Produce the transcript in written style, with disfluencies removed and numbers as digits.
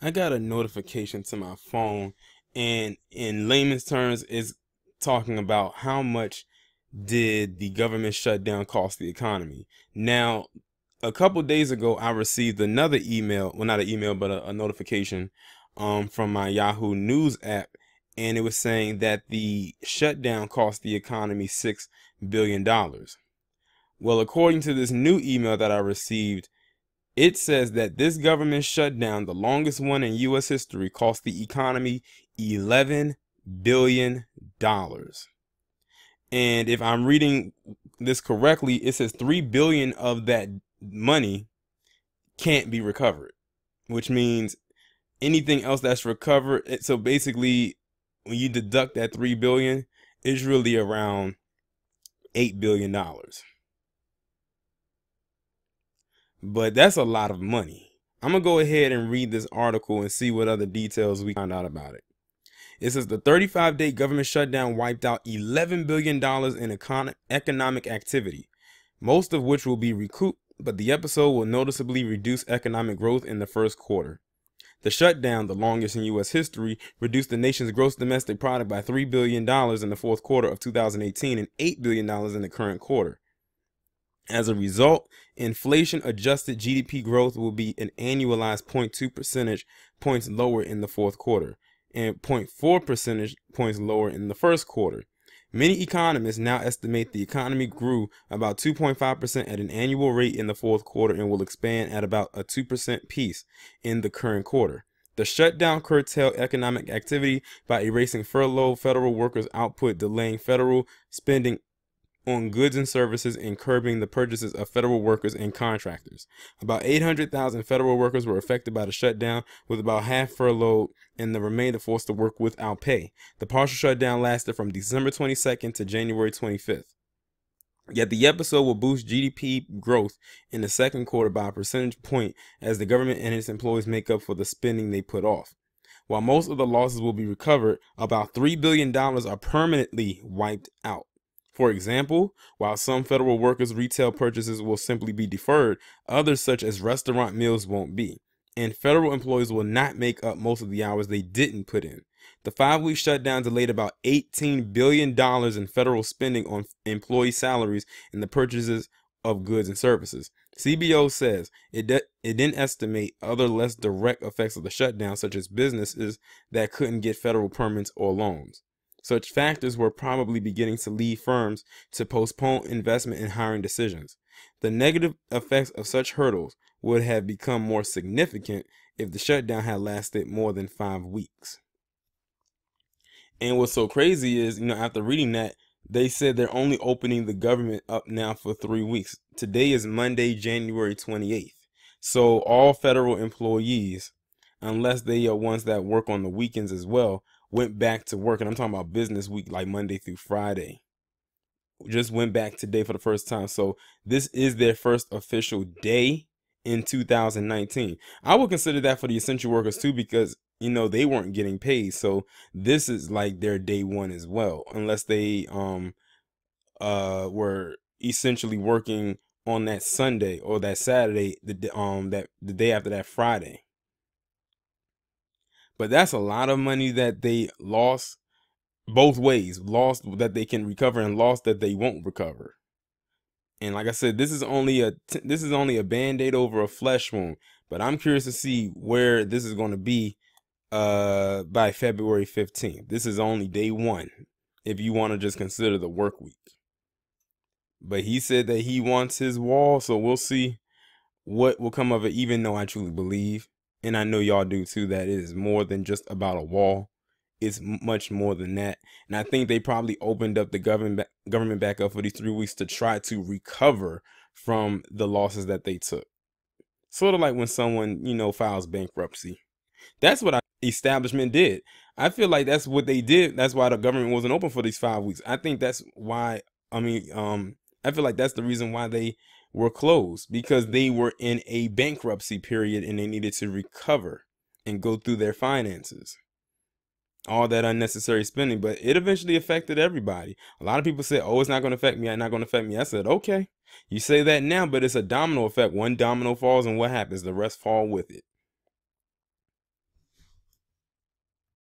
I got a notification to my phone, and in layman's terms, is talking about how much did the government shutdown cost the economy. Now, a couple days ago, I received another email, well, not an email, but a notification from my Yahoo News app, and it was saying that the shutdown cost the economy $6 billion. Well, according to this new email that I received, it says that this government shutdown, the longest one in U.S. history, cost the economy $11 billion. And if I'm reading this correctly, it says $3 billion of that money can't be recovered, which means anything else that's recovered. So basically, when you deduct that $3 billion, it's really around $8 billion. But that's a lot of money. I'm going to go ahead and read this article and see what other details we found out about it. It says the 35-day government shutdown wiped out $11 billion in economic activity, most of which will be recouped, but the episode will noticeably reduce economic growth in the first quarter. The shutdown, the longest in U.S. history, reduced the nation's gross domestic product by $3 billion in the fourth quarter of 2018 and $8 billion in the current quarter. As a result, inflation-adjusted GDP growth will be an annualized 0.2 percentage points lower in the fourth quarter and 0.4 percentage points lower in the first quarter. Many economists now estimate the economy grew about 2.5% at an annual rate in the fourth quarter and will expand at about a 2% pace in the current quarter. The shutdown curtailed economic activity by erasing furloughed federal workers' output, delaying federal spending on goods and services, and curbing the purchases of federal workers and contractors. About 800,000 federal workers were affected by the shutdown, with about half furloughed and the remainder forced to work without pay. The partial shutdown lasted from December 22nd to January 25th. Yet the episode will boost GDP growth in the second quarter by a percentage point as the government and its employees make up for the spending they put off. While most of the losses will be recovered, about $3 billion are permanently wiped out. For example, while some federal workers' retail purchases will simply be deferred, others such as restaurant meals won't be. And federal employees will not make up most of the hours they didn't put in. The 5-week shutdown delayed about $18 billion in federal spending on employee salaries and the purchases of goods and services. CBO says it didn't estimate other less direct effects of the shutdown, such as businesses that couldn't get federal permits or loans. Such factors were probably beginning to lead firms to postpone investment and hiring decisions. The negative effects of such hurdles would have become more significant if the shutdown had lasted more than 5 weeks. And what's so crazy is, after reading that, they said they're only opening the government up now for 3 weeks. Today is Monday, January 28th. So all federal employees, unless they are ones that work on the weekends as well, went back to work. And I'm talking about business week, like Monday through Friday. Just went back today for the first time. So this is their first official day in 2019. I would consider that for the essential workers too, because they weren't getting paid. So this is like their day one as well, unless they were essentially working on that Sunday or that Saturday, the day after that Friday. But that's a lot of money that they lost both ways. Lost that they can recover and lost that they won't recover. And like I said, this is only a band-aid over a flesh wound. But I'm curious to see where this is going to be by February 15th. This is only day one, if you want to just consider the work week. But he said that he wants his wall, so we'll see what will come of it, even though I truly believe, and I know y'all do too, that it is more than just about a wall. It's much more than that. And I think they probably opened up the government back up for these 3 weeks to try to recover from the losses that they took. Sort of like when someone, files bankruptcy. That's what our establishment did. I feel like that's what they did. That's why the government wasn't open for these 5 weeks. I think that's why, I feel like that's the reason why they were closed, because they were in a bankruptcy period and they needed to recover and go through their finances. All that unnecessary spending, but it eventually affected everybody. A lot of people said, oh, it's not going to affect me. It's not going to affect me. I said, okay, you say that now, but it's a domino effect. One domino falls and what happens? The rest fall with it.